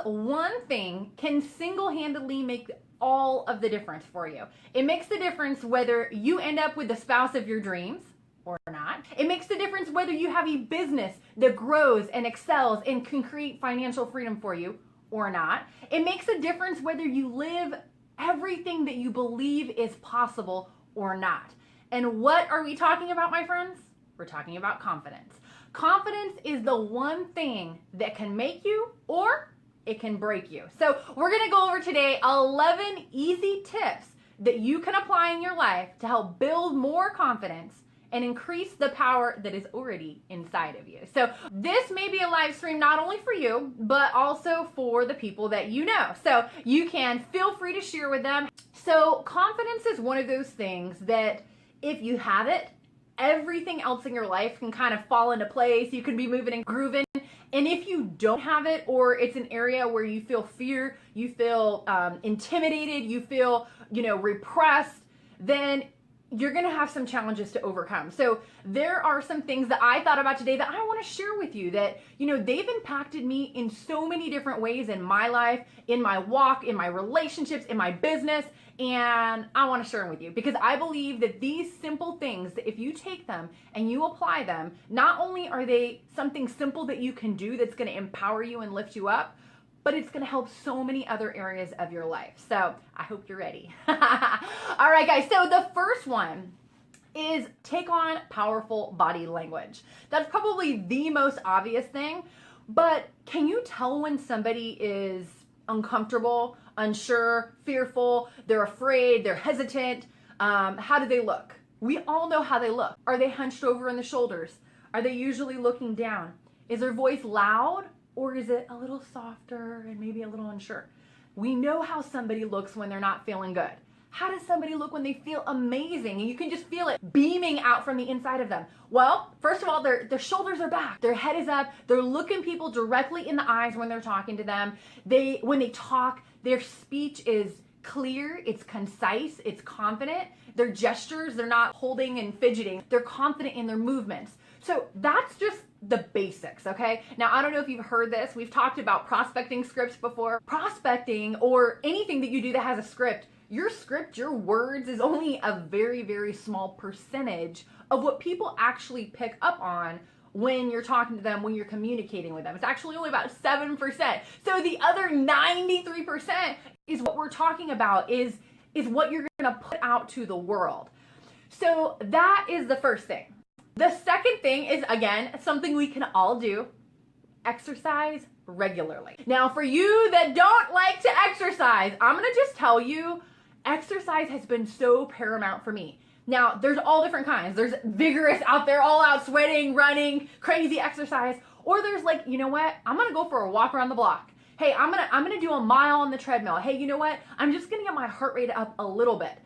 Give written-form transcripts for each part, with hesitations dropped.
one thing can single-handedly make all of the difference for you. It makes the difference whether you end up with the spouse of your dreams or not. It makes the difference whether you have a business that grows and excels and can create financial freedom for you or not. It makes a difference whether you live everything that you believe is possible or not. And what are we talking about, my friends? We're talking about confidence. Confidence is the one thing that can make you or it can break you. So we're gonna go over today 11 easy tips that you can apply in your life to help build more confidence and increase the power that is already inside of you. So this may be a live stream not only for you, but also for the people that you know. So you can feel free to share with them. So confidence is one of those things that if you have it, everything else in your life can kind of fall into place. You can be moving and grooving. And if you don't have it, or it's an area where you feel fear, you feel intimidated, you feel, repressed, then you're going to have some challenges to overcome. So there are some things that I thought about today that I want to share with you that, they've impacted me in so many different ways in my life, in my walk, in my relationships, in my business. And I want to share them with you because I believe that these simple things, that if you take them and you apply them, not only are they something simple that you can do that's going to empower you and lift you up, but it's going to help so many other areas of your life. So I hope you're ready. All right, guys. So the first one is take on powerful body language. That's probably the most obvious thing, but can you tell when somebody is uncomfortable, unsure, fearful, they're afraid, they're hesitant? How do they look? We all know how they look. Are they hunched over in the shoulders? Are they usually looking down? Is their voice loud? Or is it a little softer and maybe a little unsure? We know how somebody looks when they're not feeling good. How does somebody look when they feel amazing? And you can just feel it beaming out from the inside of them. Well, first of all, their shoulders are back. Their head is up. They're looking people directly in the eyes when they're talking to them. When they talk, their speech is clear, it's concise, it's confident. Their gestures, they're not holding and fidgeting. They're confident in their movements. So that's just the basics, okay? Now, I don't know if you've heard this. We've talked about prospecting scripts before. Prospecting, or anything that you do that has a script, your words is only a very, very small percentage of what people actually pick up on when you're talking to them, when you're communicating with them. It's actually only about 7%. So the other 93% is what we're talking about, is what you're gonna put out to the world. So that is the first thing. The second thing is, again, something we can all do: exercise regularly. Now, for you that don't like to exercise, I'm gonna just tell you, exercise has been so paramount for me. Now, there's all different kinds. There's vigorous out there, all out sweating, running, crazy exercise. Or there's like, you know what? I'm gonna go for a walk around the block. Hey, I'm gonna do a mile on the treadmill. Hey, you know what? I'm just gonna get my heart rate up a little bit.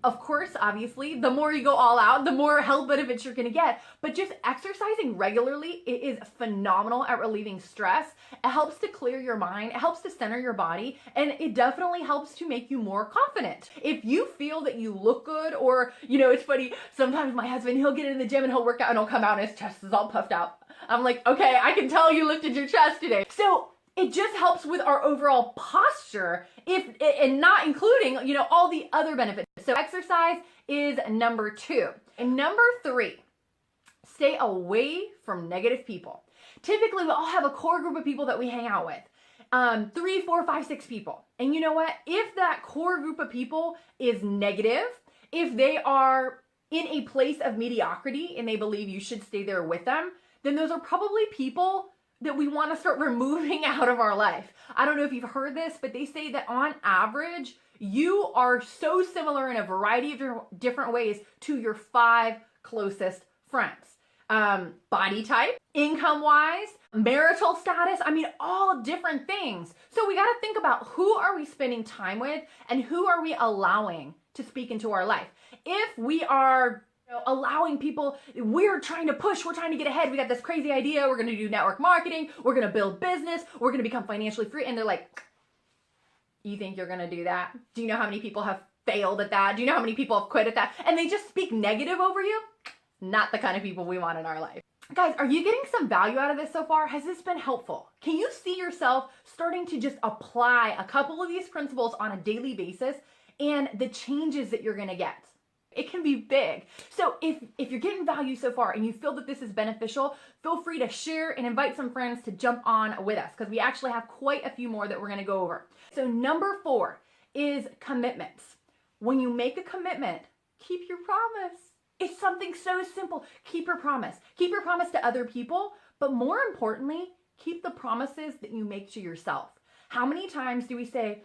Of course, obviously, the more you go all out, the more health benefits you're gonna get. But just exercising regularly, it is phenomenal at relieving stress. It helps to clear your mind, it helps to center your body, and it definitely helps to make you more confident. If you feel that you look good, or, it's funny, sometimes my husband, he'll get in the gym and he'll work out and he'll come out and his chest is all puffed out. I'm like, okay, I can tell you lifted your chest today. So it just helps with our overall posture, and not including, all the other benefits. So exercise is number 2. And number 3, stay away from negative people. Typically, we all have a core group of people that we hang out with. 3, 4, 5, 6 people. And you know what? If that core group of people is negative, if they are in a place of mediocrity and they believe you should stay there with them, then those are probably people that we want to start removing out of our life. I don't know if you've heard this, but they say that on average, you are so similar in a variety of different ways to your 5 closest friends. Body type, income-wise, marital status, all different things. So we got to think about, who are we spending time with and who are we allowing to speak into our life? If we are allowing people, we're trying to push, we're trying to get ahead, we got this crazy idea, we're going to do network marketing, we're going to build business, we're going to become financially free, and they're like, you think you're going to do that? Do you know how many people have failed at that? Do you know how many people have quit at that? And they just speak negative over you? Not the kind of people we want in our life. Guys, are you getting some value out of this so far? Has this been helpful? Can you see yourself starting to just apply a couple of these principles on a daily basis and the changes that you're gonna get? It can be big. So if you're getting value so far and you feel that this is beneficial, feel free to share and invite some friends to jump on with us, because we actually have quite a few more that we're gonna go over. So number 4 is commitments. When you make a commitment, keep your promise. It's something so simple. Keep your promise. Keep your promise to other people, but more importantly, keep the promises that you make to yourself. How many times do we say,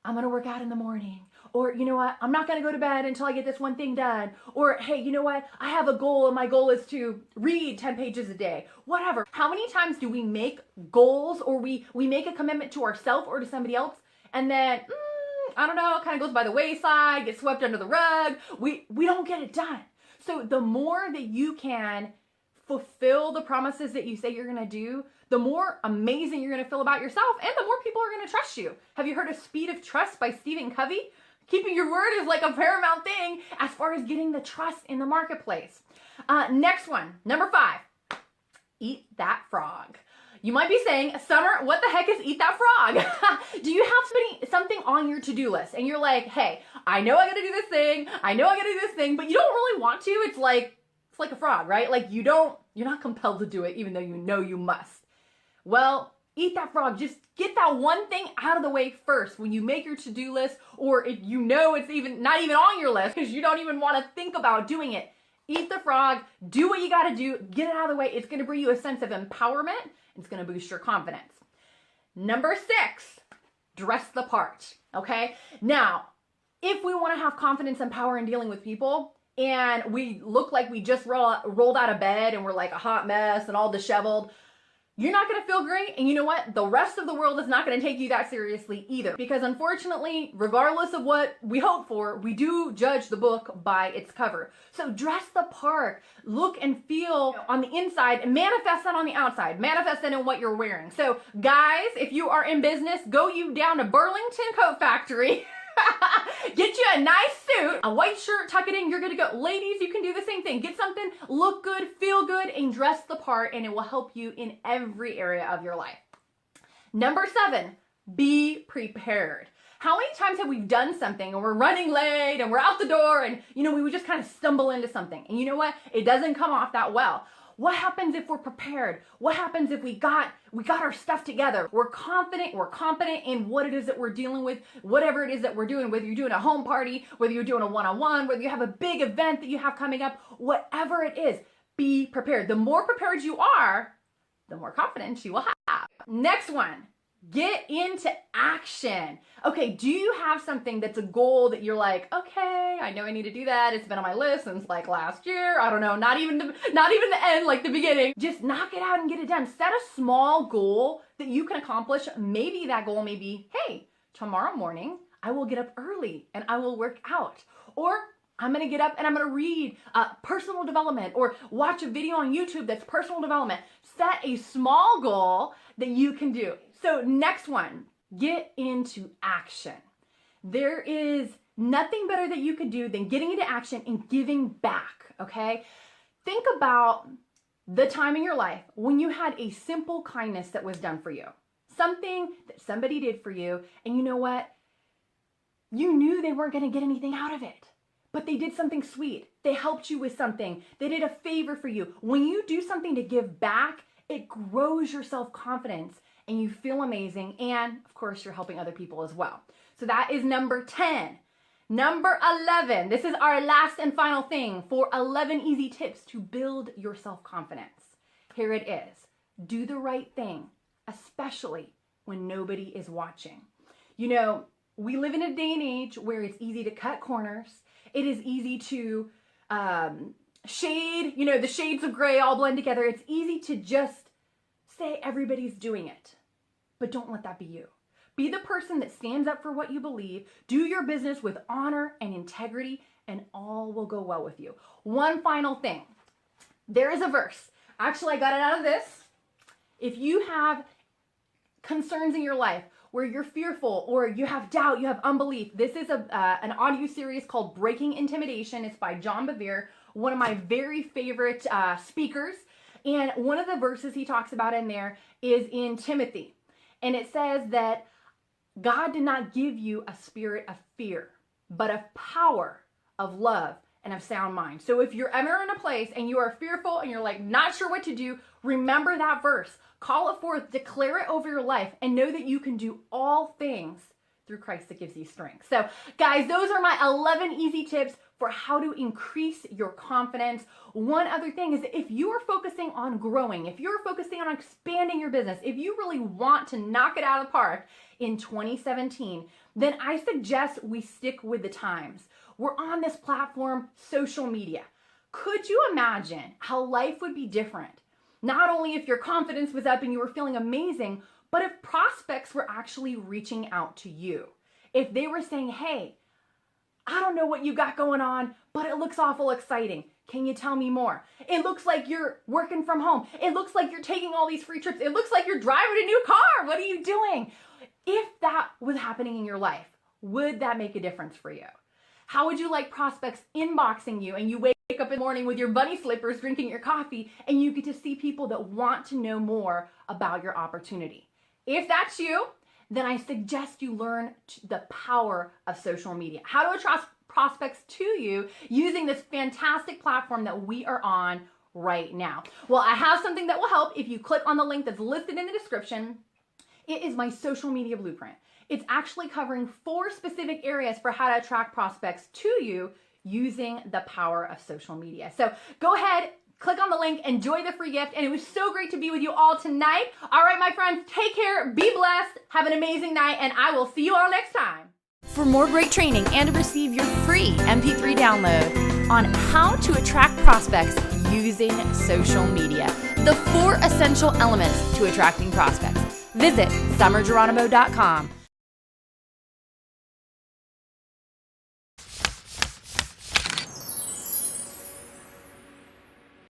I'm gonna work out in the morning, or you know what, I'm not gonna go to bed until I get this one thing done, or hey, you know what, I have a goal and my goal is to read 10 pages a day, whatever. How many times do we make goals, or we make a commitment to ourselves or to somebody else, and then I don't know, it kind of goes by the wayside, gets swept under the rug, we don't get it done. So the more that you can fulfill the promises that you say you're gonna do, the more amazing you're gonna feel about yourself, and the more people are gonna trust you. Have you heard of Speed of Trust by Stephen Covey? Keeping your word is like a paramount thing as far as getting the trust in the marketplace. Next one, number 5, eat that frog. You might be saying, Summer, what the heck is eat that frog? Do you have something on your to-do list and you're like, hey, I know I gotta do this thing, but you don't really want to? It's like a frog, right? Like you're not compelled to do it even though you know you must. Well, eat that frog. Just get that one thing out of the way first when you make your to-do list, or if you know it's not even on your list because you don't even want to think about doing it. Eat the frog, do what you got to do, get it out of the way. It's going to bring you a sense of empowerment. It's going to boost your confidence. Number 6, dress the part, okay? Now, if we want to have confidence and power in dealing with people, and we look like we just rolled out of bed and we're like a hot mess and all disheveled, you're not going to feel great. And you know what? The rest of the world is not going to take you that seriously either. Because unfortunately, regardless of what we hope for, we do judge the book by its cover. So dress the part, look and feel on the inside, and manifest that on the outside. Manifest that in what you're wearing. So guys, if you are in business, go you down to Burlington Coat Factory. Get you a nice suit, a white shirt, tuck it in, you're good to go. Ladies, you can do the same thing. Get something, look good, feel good, and dress the part, and it will help you in every area of your life. Number 7, be prepared. How many times have we done something and we're running late and we're out the door and we would just kind of stumble into something, and you know what? It doesn't come off that well. What happens if we're prepared? What happens if we got our stuff together? We're confident, we're competent in what it is that we're dealing with, whatever it is that we're doing, whether you're doing a home party, whether you're doing a one-on-one, whether you have a big event that you have coming up, whatever it is, be prepared. The more prepared you are, the more confidence you will have. Next one, get into action. Okay, do you have something that's a goal that you're like, okay, I know I need to do that. It's been on my list since like last year. I don't know, not even the end, like the beginning. Just knock it out and get it done. Set a small goal that you can accomplish. Maybe that goal may be, hey, tomorrow morning, I will get up early and I will work out. Or I'm gonna get up and I'm gonna read personal development, or watch a video on YouTube that's personal development. Set a small goal that you can do. So next one, get into action. There is nothing better that you could do than getting into action and giving back, okay? Think about the time in your life when you had a simple kindness that was done for you. Something that somebody did for you, and you know what? You knew they weren't gonna get anything out of it, but they did something sweet. They helped you with something. They did a favor for you. When you do something to give back, it grows your self-confidence and you feel amazing. And of course, you're helping other people as well. So that is number 10. Number 11, this is our last and final thing for 11 easy tips to build your self-confidence. Here it is. Do the right thing, especially when nobody is watching. You know, we live in a day and age where it's easy to cut corners. It is easy to shade, the shades of gray all blend together. It's easy to just say everybody's doing it, but don't let that be you. Be the person that stands up for what you believe. Do your business with honor and integrity, and all will go well with you. One final thing. There is a verse. Actually, I got it out of this. If you have concerns in your life where you're fearful or you have doubt, you have unbelief, this is an audio series called Breaking Intimidation. It's by John Bevere, one of my very favorite speakers. And one of the verses he talks about in there is in Timothy. And it says that God did not give you a spirit of fear, but of power, of love, and of sound mind. So if you're ever in a place and you are fearful and you're like not sure what to do, remember that verse. Call it forth, declare it over your life, and know that you can do all things through Christ that gives you strength. So guys, those are my 11 easy tips for how to increase your confidence. One other thing is if you are focusing on growing, if you're focusing on expanding your business, if you really want to knock it out of the park in 2017, then I suggest we stick with the times. We're on this platform, social media. Could you imagine how life would be different? Not only if your confidence was up and you were feeling amazing, but if prospects were actually reaching out to you. If they were saying, hey, I don't know what you got going on, but it looks awful exciting. Can you tell me more? It looks like you're working from home. It looks like you're taking all these free trips. It looks like you're driving a new car. What are you doing? If that was happening in your life, would that make a difference for you? How would you like prospects inboxing you and you wake up in the morning with your bunny slippers drinking your coffee and you get to see people that want to know more about your opportunity? If that's you, then I suggest you learn the power of social media, how to attract prospects to you using this fantastic platform that we are on right now. Well, I have something that will help if you click on the link that's listed in the description. It is my social media blueprint. It's actually covering 4 specific areas for how to attract prospects to you using the power of social media. So go ahead, click on the link, enjoy the free gift, and it was so great to be with you all tonight. All right, my friends, take care, be blessed, have an amazing night, and I will see you all next time. For more great training and to receive your free MP3 download on how to attract prospects using social media, the 4 essential elements to attracting prospects, visit summergeronimo.com.